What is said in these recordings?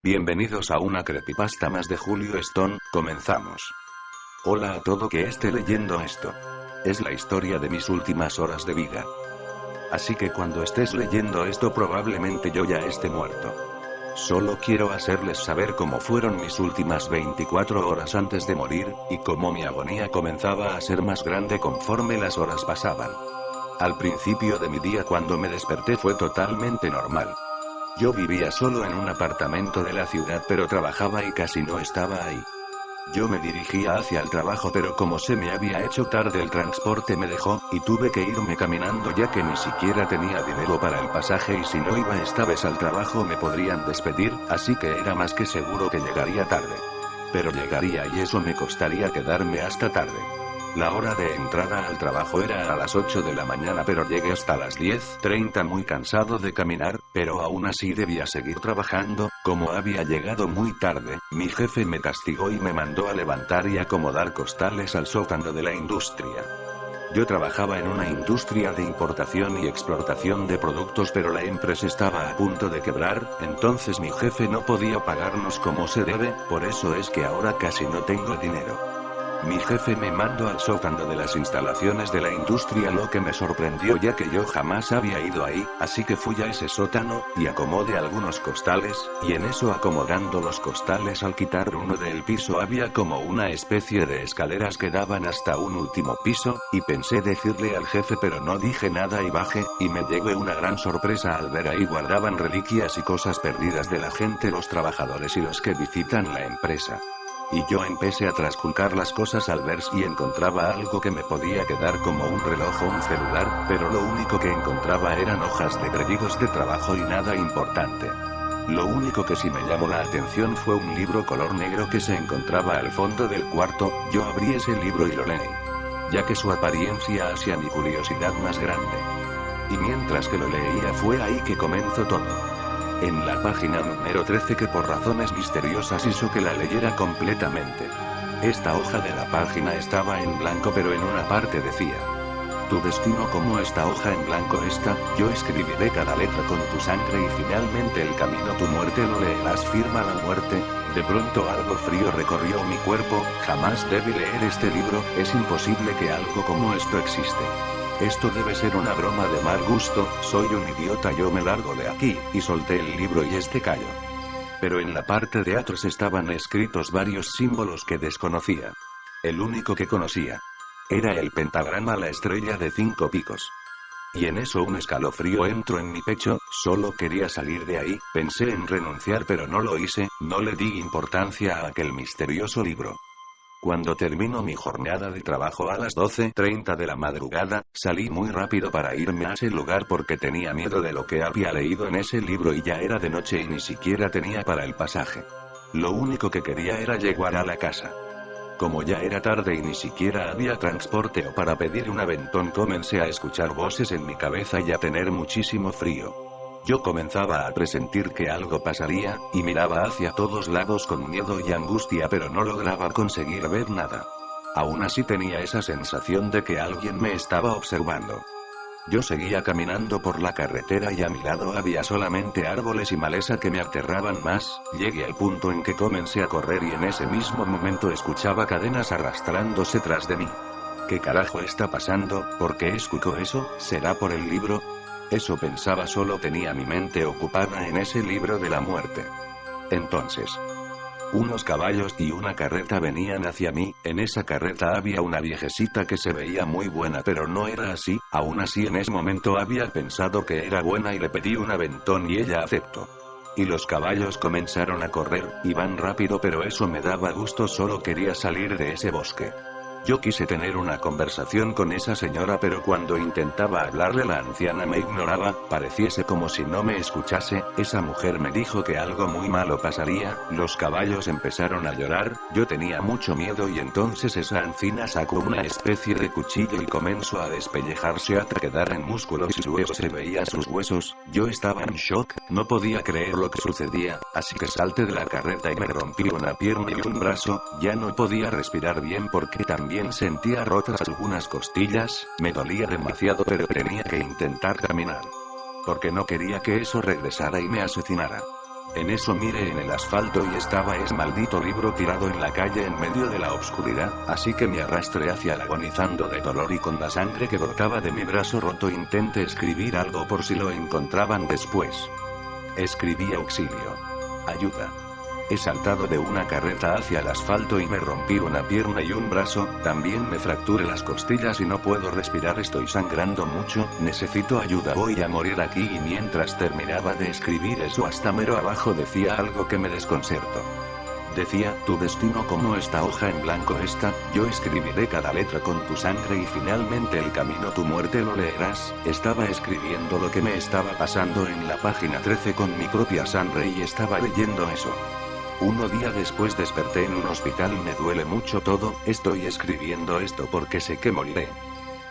Bienvenidos a una creepypasta más de Julio Stone, comenzamos. Hola a todo que esté leyendo esto. Es la historia de mis últimas horas de vida. Así que cuando estés leyendo esto probablemente yo ya esté muerto. Solo quiero hacerles saber cómo fueron mis últimas 24 horas antes de morir, y cómo mi agonía comenzaba a ser más grande conforme las horas pasaban. Al principio de mi día cuando me desperté fue totalmente normal. Yo vivía solo en un apartamento de la ciudad pero trabajaba y casi no estaba ahí. Yo me dirigía hacia el trabajo pero como se me había hecho tarde el transporte me dejó, y tuve que irme caminando ya que ni siquiera tenía dinero para el pasaje y si no iba esta vez al trabajo me podrían despedir, así que era más que seguro que llegaría tarde. Pero llegaría y eso me costaría quedarme hasta tarde. La hora de entrada al trabajo era a las 8 de la mañana pero llegué hasta las 10:30 muy cansado de caminar, pero aún así debía seguir trabajando. Como había llegado muy tarde, mi jefe me castigó y me mandó a levantar y acomodar costales al sótano de la industria. Yo trabajaba en una industria de importación y exportación de productos pero la empresa estaba a punto de quebrar, entonces mi jefe no podía pagarnos como se debe, por eso es que ahora casi no tengo dinero. Mi jefe me mandó al sótano de las instalaciones de la industria, lo que me sorprendió ya que yo jamás había ido ahí, así que fui a ese sótano, y acomodé algunos costales, y en eso acomodando los costales al quitar uno del piso había como una especie de escaleras que daban hasta un último piso, y pensé decirle al jefe pero no dije nada y bajé, y me llevé una gran sorpresa al ver ahí guardaban reliquias y cosas perdidas de la gente, los trabajadores y los que visitan la empresa. Y yo empecé a trasculcar las cosas al ver si encontraba algo que me podía quedar como un reloj o un celular, pero lo único que encontraba eran hojas de créditos de trabajo y nada importante. Lo único que sí me llamó la atención fue un libro color negro que se encontraba al fondo del cuarto. Yo abrí ese libro y lo leí, ya que su apariencia hacía mi curiosidad más grande. Y mientras que lo leía fue ahí que comenzó todo. En la página número 13 que por razones misteriosas hizo que la leyera completamente. Esta hoja de la página estaba en blanco pero en una parte decía: tu destino como esta hoja en blanco está, yo escribiré cada letra con tu sangre y finalmente el camino tu muerte lo leerás, firma la muerte. De pronto algo frío recorrió mi cuerpo, jamás debí leer este libro, es imposible que algo como esto existe. Esto debe ser una broma de mal gusto, soy un idiota, yo me largo de aquí, y solté el libro y este cayó. Pero en la parte de atrás estaban escritos varios símbolos que desconocía. El único que conocía era el pentagrama, la estrella de 5 picos. Y en eso un escalofrío entró en mi pecho, solo quería salir de ahí, pensé en renunciar pero no lo hice, no le di importancia a aquel misterioso libro. Cuando terminó mi jornada de trabajo a las 12:30 de la madrugada, salí muy rápido para irme a ese lugar porque tenía miedo de lo que había leído en ese libro y ya era de noche y ni siquiera tenía para el pasaje. Lo único que quería era llegar a la casa. Como ya era tarde y ni siquiera había transporte o para pedir un aventón, comencé a escuchar voces en mi cabeza y a tener muchísimo frío. Yo comenzaba a presentir que algo pasaría, y miraba hacia todos lados con miedo y angustia pero no lograba conseguir ver nada. Aún así tenía esa sensación de que alguien me estaba observando. Yo seguía caminando por la carretera y a mi lado había solamente árboles y maleza que me aterraban más. Llegué al punto en que comencé a correr y en ese mismo momento escuchaba cadenas arrastrándose tras de mí. ¿Qué carajo está pasando? ¿Por qué escucho eso? ¿Será por el libro? Eso pensaba, solo tenía mi mente ocupada en ese libro de la muerte. Entonces, unos caballos y una carreta venían hacia mí, en esa carreta había una viejecita que se veía muy buena pero no era así, aún así en ese momento había pensado que era buena y le pedí un aventón y ella aceptó. Y los caballos comenzaron a correr, iban rápido pero eso me daba gusto, solo quería salir de ese bosque. Yo quise tener una conversación con esa señora pero cuando intentaba hablarle la anciana me ignoraba, pareciese como si no me escuchase. Esa mujer me dijo que algo muy malo pasaría, los caballos empezaron a llorar, yo tenía mucho miedo y entonces esa anciana sacó una especie de cuchillo y comenzó a despellejarse hasta quedar en músculos y sus huesos, se veía sus huesos. Yo estaba en shock, no podía creer lo que sucedía, así que salté de la carreta y me rompí una pierna y un brazo, ya no podía respirar bien porque también sentía rotas algunas costillas, me dolía demasiado pero tenía que intentar caminar. Porque no quería que eso regresara y me asesinara. En eso miré en el asfalto y estaba ese maldito libro tirado en la calle en medio de la oscuridad, así que me arrastré hacia él agonizando de dolor y con la sangre que brotaba de mi brazo roto intenté escribir algo por si lo encontraban después. Escribí auxilio. Ayuda. He saltado de una carreta hacia el asfalto y me rompí una pierna y un brazo, también me fracturé las costillas y no puedo respirar, estoy sangrando mucho, necesito ayuda, voy a morir aquí. Y mientras terminaba de escribir eso hasta mero abajo decía algo que me desconcertó. Decía, tu destino como esta hoja en blanco está, yo escribiré cada letra con tu sangre y finalmente el camino tu muerte lo leerás. Estaba escribiendo lo que me estaba pasando en la página 13 con mi propia sangre y estaba leyendo eso. Uno día después desperté en un hospital y me duele mucho todo, estoy escribiendo esto porque sé que moriré.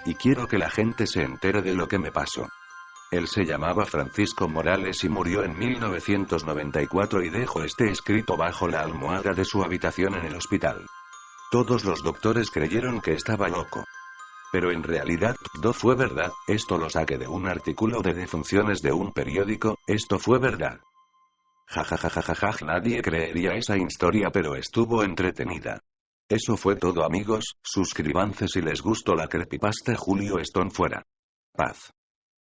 Y quiero que la gente se entere de lo que me pasó. Él se llamaba Francisco Morales y murió en 1994 y dejó este escrito bajo la almohada de su habitación en el hospital. Todos los doctores creyeron que estaba loco. Pero en realidad todo fue verdad, esto lo saqué de un artículo de defunciones de un periódico, esto fue verdad. Jajajajajaj, nadie creería esa historia pero estuvo entretenida. Eso fue todo amigos, suscríbanse si les gustó la creepypasta. Julio Stone fuera. Paz.